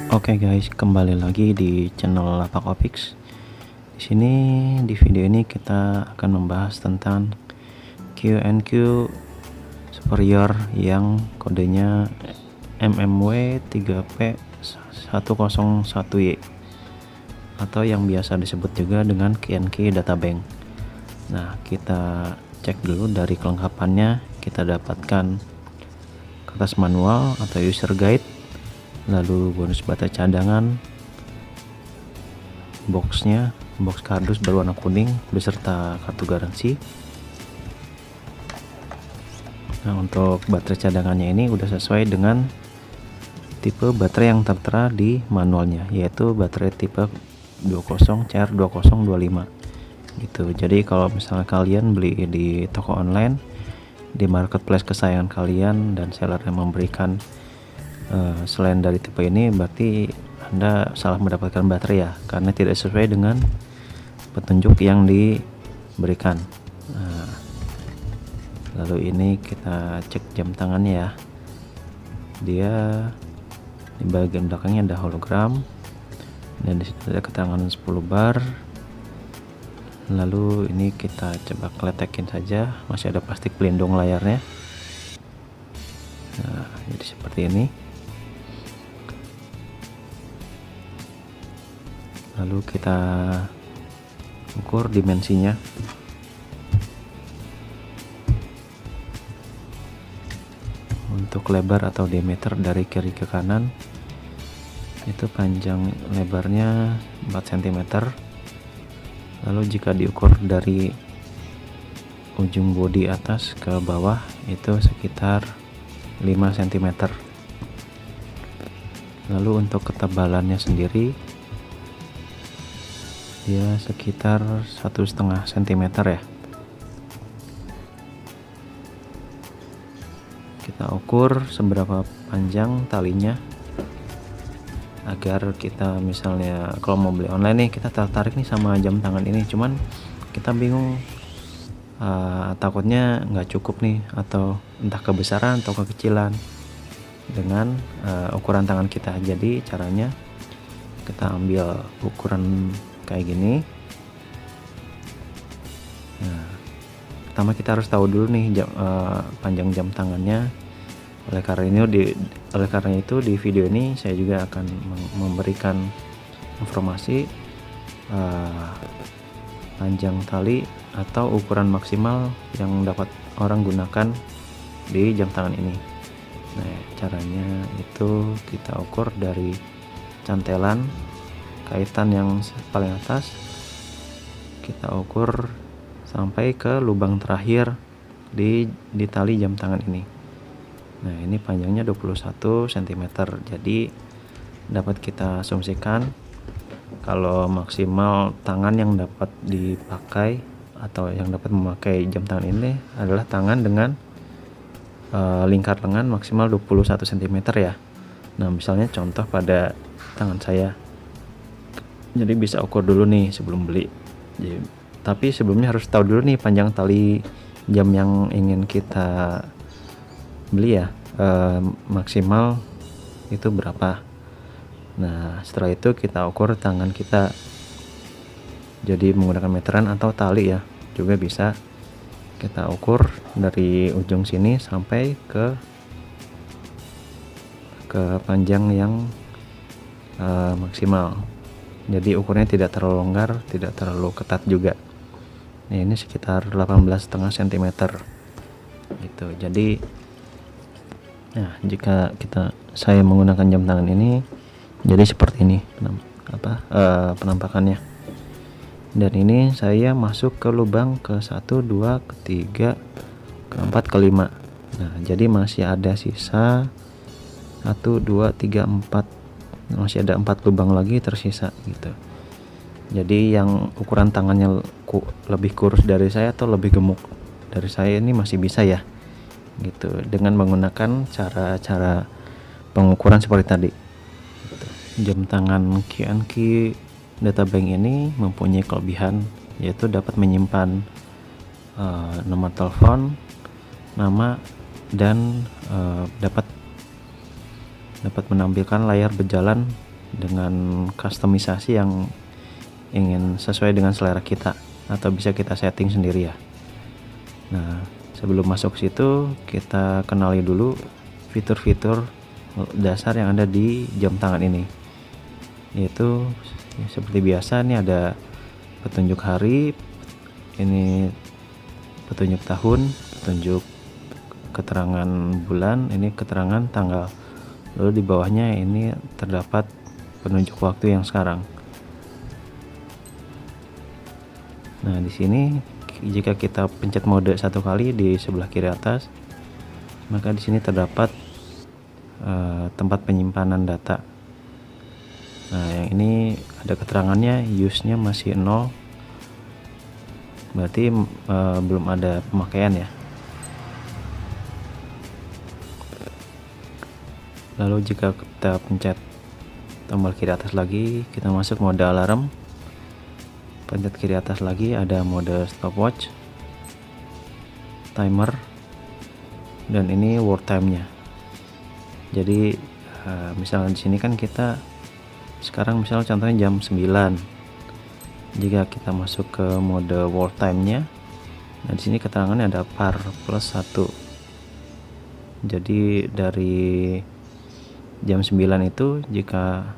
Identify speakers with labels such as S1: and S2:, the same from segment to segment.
S1: Oke guys, kembali lagi di channel Lapak Opix. Di sini di video ini kita akan membahas tentang QNQ superior yang kodenya MMW 3P101Y atau yang biasa disebut juga dengan QNQ Databank. Nah, kita cek dulu dari kelengkapannya. Kita dapatkan kertas manual atau user guide, lalu bonus baterai cadangan, box kardus berwarna kuning beserta kartu garansi. Nah, untuk baterai cadangannya ini udah sesuai dengan tipe baterai yang tertera di manualnya, yaitu baterai tipe 20 CR2025 gitu. Jadi kalau misalnya kalian beli di toko online, di marketplace kesayangan kalian, dan seller yang memberikan selain dari tipe ini, berarti Anda salah mendapatkan baterai ya, karena tidak sesuai dengan petunjuk yang diberikan. Nah, lalu ini kita cek jam tangannya ya. Dia di bagian belakangnya ada hologram, dan di situ ada keterangan 10 bar. Lalu ini kita coba kletekin saja, masih ada plastik pelindung layarnya. Nah, jadi seperti ini. Lalu kita ukur dimensinya. Untuk lebar atau diameter dari kiri ke kanan, itu panjang lebarnya 4 cm. Lalu jika diukur dari ujung bodi atas ke bawah, itu sekitar 5 cm. Lalu untuk ketebalannya sendiri, dia sekitar 1,5 cm ya. Kita ukur seberapa panjang talinya, agar kita misalnya kalau mau beli online nih, kita tertarik nih sama jam tangan ini, cuman kita bingung, takutnya nggak cukup nih, atau entah kebesaran atau kekecilan dengan ukuran tangan kita. Jadi caranya kita ambil ukuran kayak gini. Nah, pertama kita harus tahu dulu nih panjang jam tangannya. Oleh karena itu di video ini saya juga akan memberikan informasi panjang tali atau ukuran maksimal yang dapat orang gunakan di jam tangan ini. Nah, caranya itu kita ukur dari cantelan kaitan yang paling atas, kita ukur sampai ke lubang terakhir di tali jam tangan ini. Nah, ini panjangnya 21 cm. Jadi dapat kita asumsikan kalau maksimal tangan yang dapat dipakai atau yang dapat memakai jam tangan ini adalah tangan dengan lingkar lengan maksimal 21 cm ya. Nah, misalnya contoh pada tangan saya. Jadi bisa ukur dulu nih sebelum beli. Jadi, tapi sebelumnya harus tahu dulu nih panjang tali jam yang ingin kita beli ya, maksimal itu berapa. Nah, setelah itu kita ukur tangan kita, jadi menggunakan meteran atau tali ya, juga bisa kita ukur dari ujung sini sampai ke panjang yang maksimal. Jadi ukurnya tidak terlalu longgar, tidak terlalu ketat juga. Nah, ini sekitar 18,5 cm gitu. Jadi nah, jika saya menggunakan jam tangan ini, jadi seperti ini penampakannya. Dan ini saya masuk ke lubang ke 1, 2, ke 3, ke 4, ke 5. Nah, jadi masih ada sisa 1, 2, 3, 4. Masih ada 4 lubang lagi tersisa gitu. Jadi yang ukuran tangannya lebih kurus dari saya atau lebih gemuk dari saya ini masih bisa ya gitu, dengan menggunakan cara-cara pengukuran seperti tadi gitu. Jam tangan QNQ Databank ini mempunyai kelebihan, yaitu dapat menyimpan nomor telepon, nama, dan dapat menampilkan layar berjalan dengan kustomisasi yang ingin sesuai dengan selera kita, atau bisa kita setting sendiri ya. Nah, sebelum masuk situ kita kenali dulu fitur-fitur dasar yang ada di jam tangan ini, yaitu seperti biasa nih ada petunjuk hari, ini petunjuk tahun, petunjuk keterangan bulan, ini keterangan tanggal. Lalu di bawahnya ini terdapat penunjuk waktu yang sekarang. Nah, di sini jika kita pencet mode satu kali di sebelah kiri atas, maka di sini terdapat tempat penyimpanan data. Nah, yang ini ada keterangannya use-nya masih 0, berarti belum ada pemakaian ya. Lalu jika kita pencet tombol kiri atas lagi, kita masuk mode alarm. Pencet kiri atas lagi ada mode stopwatch, timer, dan ini world time-nya. Jadi misalnya di sini kan kita sekarang misalnya contohnya jam 9. Jika kita masuk ke mode world time-nya, nah di sini keterangannya ada par plus 1. Jadi dari jam 9 itu jika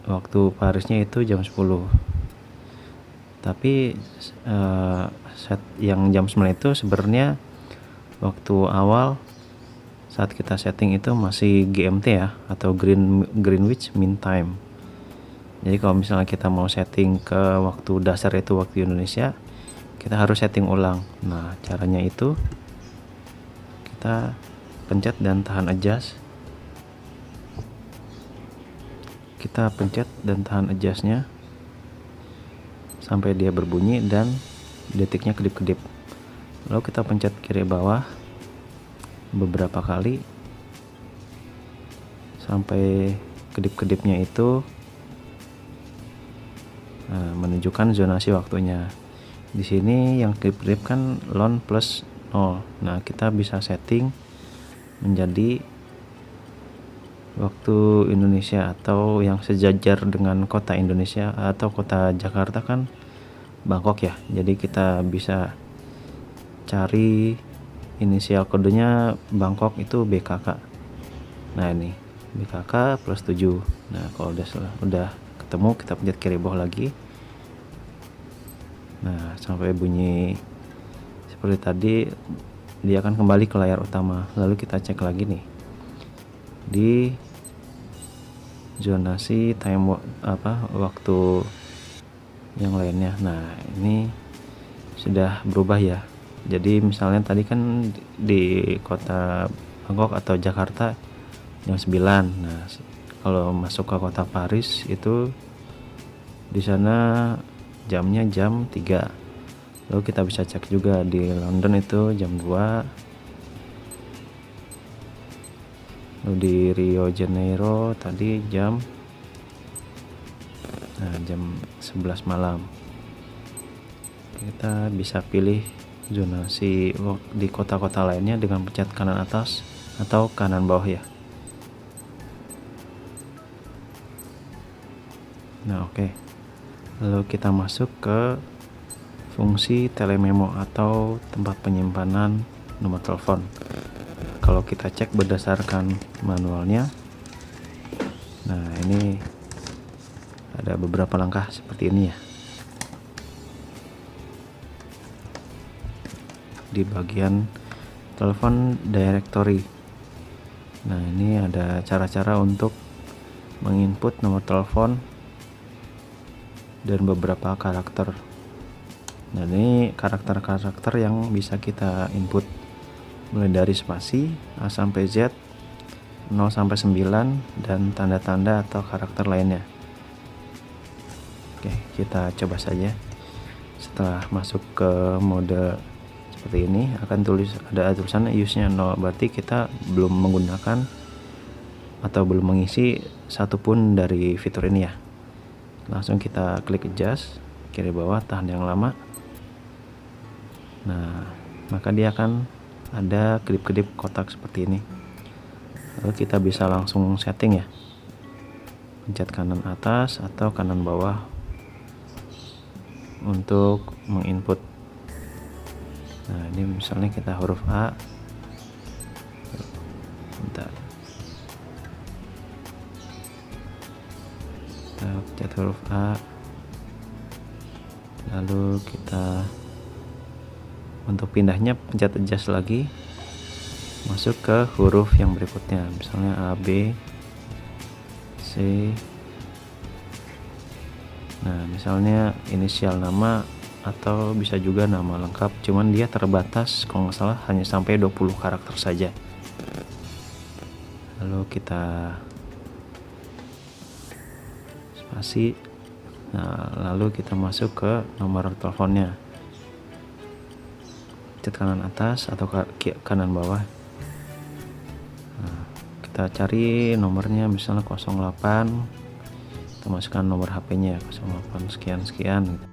S1: waktu Parisnya itu jam 10. Tapi set yang jam 9 itu sebenarnya waktu awal saat kita setting itu masih GMT ya, atau Greenwich Mean Time. Jadi kalau misalnya kita mau setting ke waktu dasar itu waktu Indonesia, kita harus setting ulang. Nah, caranya itu kita pencet dan tahan adjust. Kita pencet dan tahan adjustnya sampai dia berbunyi dan detiknya kedip-kedip. Lalu kita pencet kiri bawah beberapa kali sampai kedip-kedipnya itu menunjukkan zonasi waktunya. Di sini yang kedip-kedip kan lon plus 0. Nah, kita bisa setting menjadi waktu Indonesia atau yang sejajar dengan kota Indonesia, atau kota Jakarta kan Bangkok ya. Jadi kita bisa cari inisial kodenya Bangkok itu BKK. Nah, ini BKK plus 7. Nah, kalau udah ketemu, kita pencet kiri bawah lagi. Nah, sampai bunyi seperti tadi, dia akan kembali ke layar utama. Lalu kita cek lagi nih di zonasi time waktu yang lainnya. Nah, ini sudah berubah ya. Jadi misalnya tadi kan di kota Bangkok atau Jakarta jam 9. Nah, kalau masuk ke kota Paris itu di sana jamnya jam 3. Lalu kita bisa cek juga di London itu jam 2. Lalu di Rio Janeiro tadi jam 11 malam. Kita bisa pilih zonasi di kota-kota lainnya dengan pencet kanan atas atau kanan bawah ya. Nah, oke. Lalu kita masuk ke fungsi telememo atau tempat penyimpanan nomor telepon. Kalau kita cek berdasarkan manualnya, nah ini ada beberapa langkah seperti ini ya. Di bagian telepon directory, nah ini ada cara-cara untuk menginput nomor telepon dan beberapa karakter. Nah, ini karakter-karakter yang bisa kita input mulai dari spasi, A sampai Z, 0 sampai 9, dan tanda-tanda atau karakter lainnya. Oke, kita coba saja. Setelah masuk ke mode seperti ini, akan ada tulisan use-nya 0, berarti kita belum menggunakan atau belum mengisi satupun dari fitur ini ya. Langsung kita klik adjust kiri bawah, tahan yang lama. Nah, maka dia akan ada kedip-kedip kotak seperti ini. Lalu kita bisa langsung setting ya. pencet kanan atas atau kanan bawah untuk menginput. Nah, ini misalnya kita huruf A. Bentar. Kita pencet huruf A. Lalu kita untuk pindahnya pencet adjust lagi, masuk ke huruf yang berikutnya, misalnya A, B, C. Nah, misalnya inisial nama atau bisa juga nama lengkap, cuman dia terbatas kalau nggak salah hanya sampai 20 karakter saja. Lalu kita spasi. Nah, lalu kita masuk ke nomor teleponnya, pencet kanan atas atau kanan bawah. Nah, kita cari nomornya, misalnya 08, kita masukkan nomor HP-nya 08 sekian sekian gitu.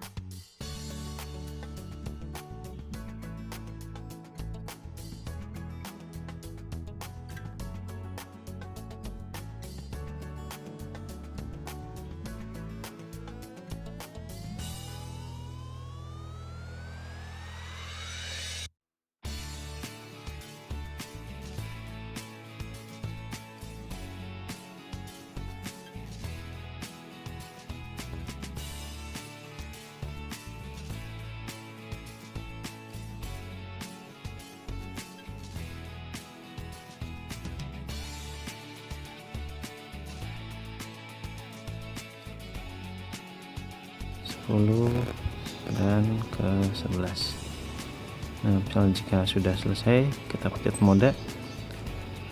S1: Dan ke 11. Nah, misalnya jika sudah selesai, kita pencet mode.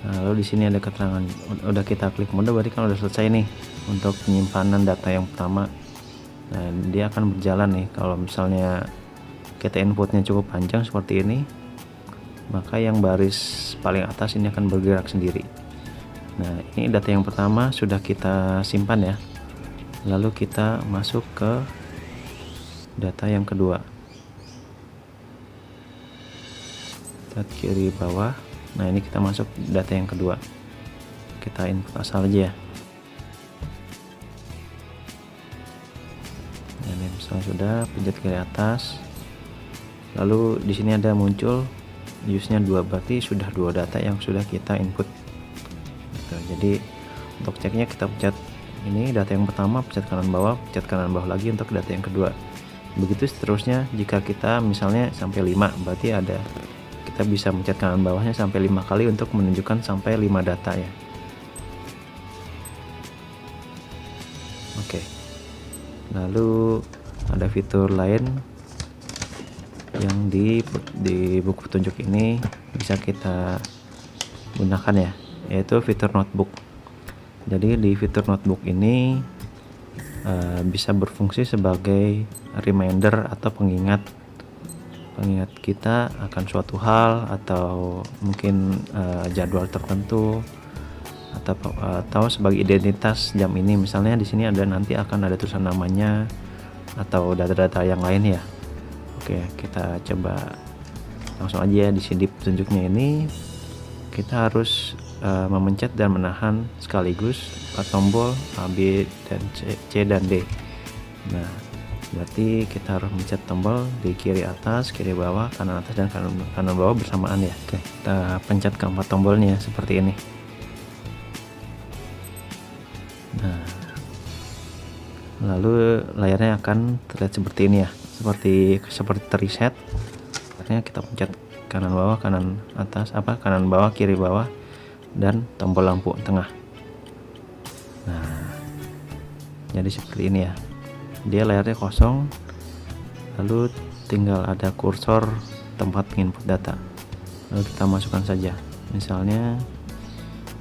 S1: Nah, lalu di sini ada keterangan udah kita klik mode, berarti kan udah selesai nih untuk penyimpanan data yang pertama. Nah, dia akan berjalan nih. Kalau misalnya kita inputnya cukup panjang seperti ini, maka yang baris paling atas ini akan bergerak sendiri. Nah, ini data yang pertama sudah kita simpan ya. Lalu kita masuk ke data yang kedua, kita kiri bawah. Nah, ini kita masuk data yang kedua, kita input asal aja ya. Nah, ini misalnya sudah, pencet kiri atas, lalu di sini ada muncul use-nya 2, berarti sudah 2 data yang sudah kita input gitu. Jadi untuk ceknya kita pencet ini data yang pertama, pencet kanan bawah lagi untuk data yang kedua. Begitu seterusnya. Jika kita misalnya sampai 5, berarti kita bisa mencet kanan bawahnya sampai 5 kali untuk menunjukkan sampai 5 data ya. Oke. Lalu ada fitur lain yang di buku petunjuk ini bisa kita gunakan ya, yaitu fitur notebook. Jadi di fitur notebook ini bisa berfungsi sebagai reminder atau pengingat kita akan suatu hal, atau mungkin jadwal tertentu, atau sebagai identitas jam ini. Misalnya di sini nanti akan ada tulisan namanya atau data-data yang lain ya. Oke, kita coba langsung aja. Di sini petunjuknya ini kita harus memencet dan menahan sekaligus tombol A, B, dan C dan D. Nah, berarti kita harus mencet tombol di kiri atas, kiri bawah, kanan atas, dan kanan bawah bersamaan ya. Oke, kita pencet keempat tombolnya seperti ini. Nah, lalu layarnya akan terlihat seperti ini ya, seperti terreset. Artinya kita pencet kanan bawah, kanan atas, kanan bawah, kiri bawah, dan tombol lampu tengah. Nah, jadi seperti ini ya. Dia layarnya kosong, lalu tinggal ada kursor tempat input data. Lalu kita masukkan saja. Misalnya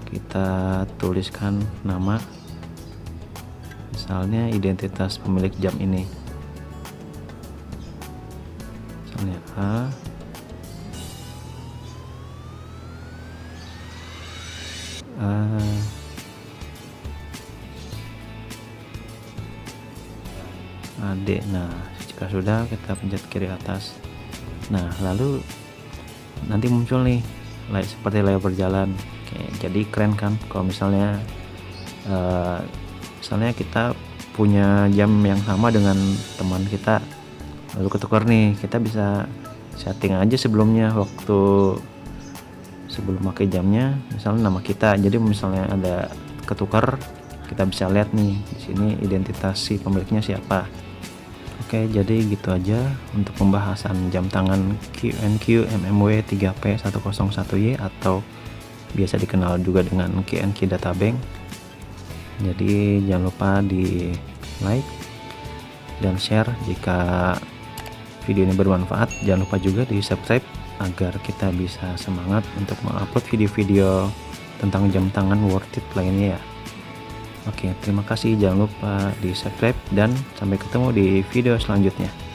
S1: kita tuliskan nama, misalnya identitas pemilik jam ini, misalnya AD. Nah, jika sudah, kita pencet kiri atas. Nah, lalu nanti muncul nih seperti layar berjalan. Oke, jadi keren kan kalau misalnya misalnya kita punya jam yang sama dengan teman kita, lalu ketukar nih, kita bisa setting aja sebelumnya, waktu sebelum pakai jamnya misalnya nama kita, jadi misalnya ada ketukar kita bisa lihat nih di sini identitas si pemiliknya siapa. Oke, jadi gitu aja untuk pembahasan jam tangan QNQ MMW 3P101Y atau biasa dikenal juga dengan QNQ Databank. Jadi jangan lupa di like dan share jika video ini bermanfaat. Jangan lupa juga di subscribe agar kita bisa semangat untuk mengupload video-video tentang jam tangan worth it lainnya ya. Oke, terima kasih, jangan lupa di subscribe dan sampai ketemu di video selanjutnya.